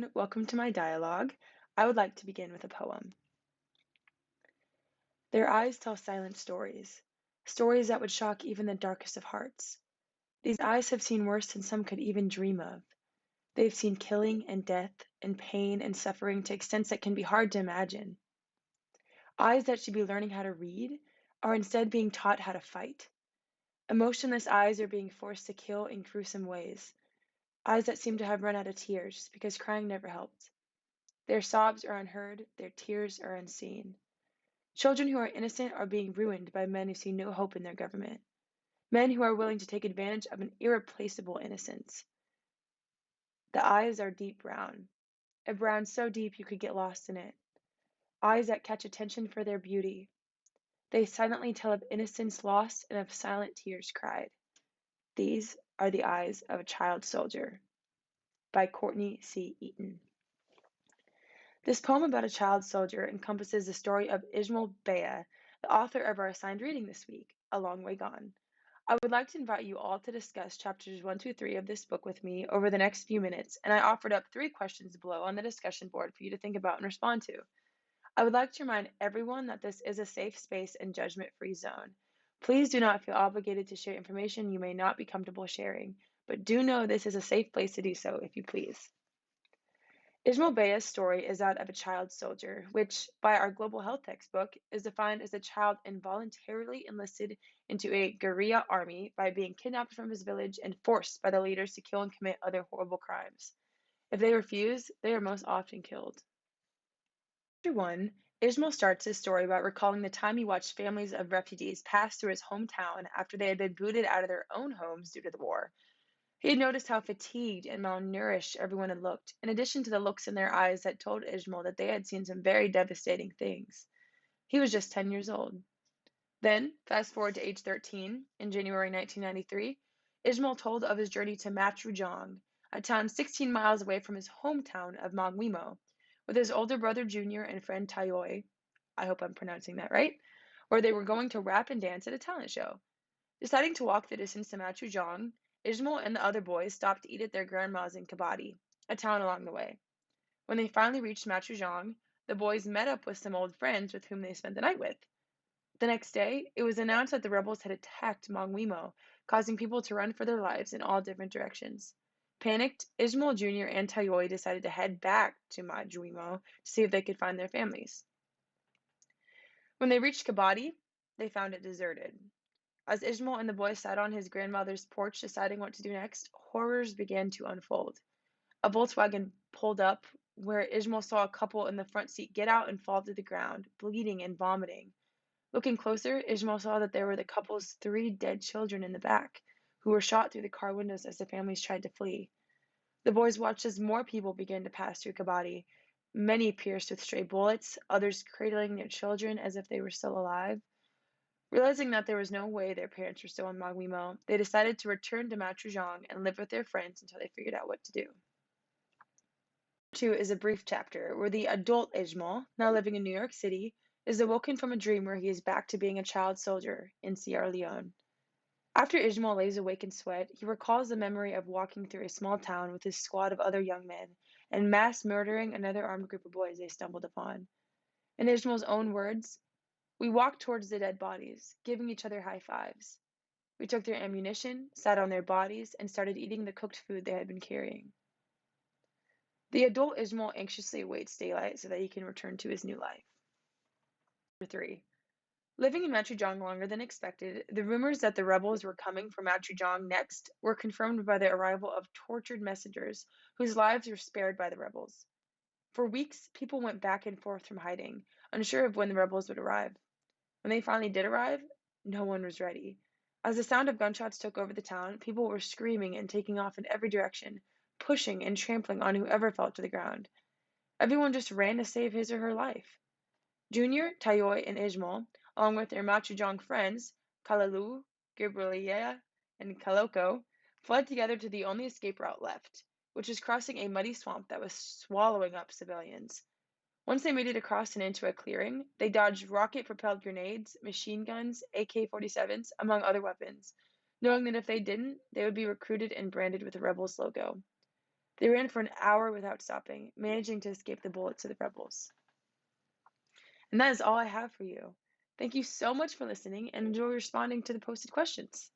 everyone. Welcome to my dialogue. I would like to begin with a poem. Their eyes tell silent stories, stories that would shock even the darkest of hearts. These eyes have seen worse than some could even dream of. They've seen killing and death and pain and suffering to extents that can be hard to imagine. Eyes that should be learning how to read are instead being taught how to fight. Emotionless eyes are being forced to kill in gruesome ways. Eyes that seem to have run out of tears because crying never helped. Their sobs are unheard, their tears are unseen. Children who are innocent are being ruined by men who see no hope in their government. Men who are willing to take advantage of an irreplaceable innocence. The eyes are deep brown, a brown so deep you could get lost in it. Eyes that catch attention for their beauty. They silently tell of innocence lost and of silent tears cried. These are the eyes of a child soldier. By Courtney C. Eaton. This poem about a child soldier encompasses the story of Ismail Bea, the author of our assigned reading this week, A Long Way Gone. I would like to invite you all to discuss chapters 1 through 3 of this book with me over the next few minutes, and I offered up 3 questions below on the discussion board for you to think about and respond to. I would like to remind everyone that this is a safe space and judgment-free zone. Please do not feel obligated to share information you may not be comfortable sharing, but do know this is a safe place to do so if you please. Ismail Bea's story is that of a child soldier, which, by our global health textbook, is defined as a child involuntarily enlisted into a guerrilla army by being kidnapped from his village and forced by the leaders to kill and commit other horrible crimes. If they refuse, they are most often killed. Chapter 1, Ismail starts his story by recalling the time he watched families of refugees pass through his hometown after they had been booted out of their own homes due to the war. He had noticed how fatigued and malnourished everyone had looked, in addition to the looks in their eyes that told Ismail that they had seen some very devastating things. He was just 10 years old. Then, fast forward to age 13, in January 1993, Ismail told of his journey to Machujong, a town 16 miles away from his hometown of Magwimo, with his older brother Junior and friend Tayoy, I hope I'm pronouncing that right, where they were going to rap and dance at a talent show. Deciding to walk the distance to Machujong, Ismail and the other boys stopped to eat at their grandma's in Kabadi, a town along the way. When they finally reached Machujong, the boys met up with some old friends with whom they spent the night with. The next day, it was announced that the rebels had attacked Mangwimo, causing people to run for their lives in all different directions. Panicked, Ismail Jr. and Tayoy decided to head back to Majwimo to see if they could find their families. When they reached Kabadi, they found it deserted. As Ismail and the boy sat on his grandmother's porch deciding what to do next, horrors began to unfold. A Volkswagen pulled up, where Ismail saw a couple in the front seat get out and fall to the ground, bleeding and vomiting. Looking closer, Ismail saw that there were the couple's 3 dead children in the back, who were shot through the car windows as the families tried to flee. The boys watched as more people began to pass through Kabadi, many pierced with stray bullets, others cradling their children as if they were still alive. Realizing that there was no way their parents were still in Magwimo, they decided to return to Machujong and live with their friends until they figured out what to do. Chapter 2 is a brief chapter where the adult Ismail, now living in New York City, is awoken from a dream where he is back to being a child soldier in Sierra Leone. After Ismail lays awake in sweat, he recalls the memory of walking through a small town with his squad of other young men and mass murdering another armed group of boys they stumbled upon. In Ismail's own words, "We walked towards the dead bodies, giving each other high fives. We took their ammunition, sat on their bodies, and started eating the cooked food they had been carrying." The adult Ismail anxiously awaits daylight so that he can return to his new life. Chapter 3. Living in Machujong longer than expected, the rumors that the rebels were coming for Machujong next were confirmed by the arrival of tortured messengers whose lives were spared by the rebels. For weeks, people went back and forth from hiding, unsure of when the rebels would arrive. When they finally did arrive, no one was ready. As the sound of gunshots took over the town, people were screaming and taking off in every direction, pushing and trampling on whoever fell to the ground. Everyone just ran to save his or her life. Junior, Tayoy, and Ismail, along with their Machujong friends, Kalalu, Gibralea, and Kaloko, fled together to the only escape route left, which was crossing a muddy swamp that was swallowing up civilians. Once they made it across and into a clearing, they dodged rocket-propelled grenades, machine guns, AK-47s, among other weapons, knowing that if they didn't, they would be recruited and branded with the Rebels logo. They ran for an hour without stopping, managing to escape the bullets of the rebels. And that is all I have for you. Thank you so much for listening and enjoy responding to the posted questions.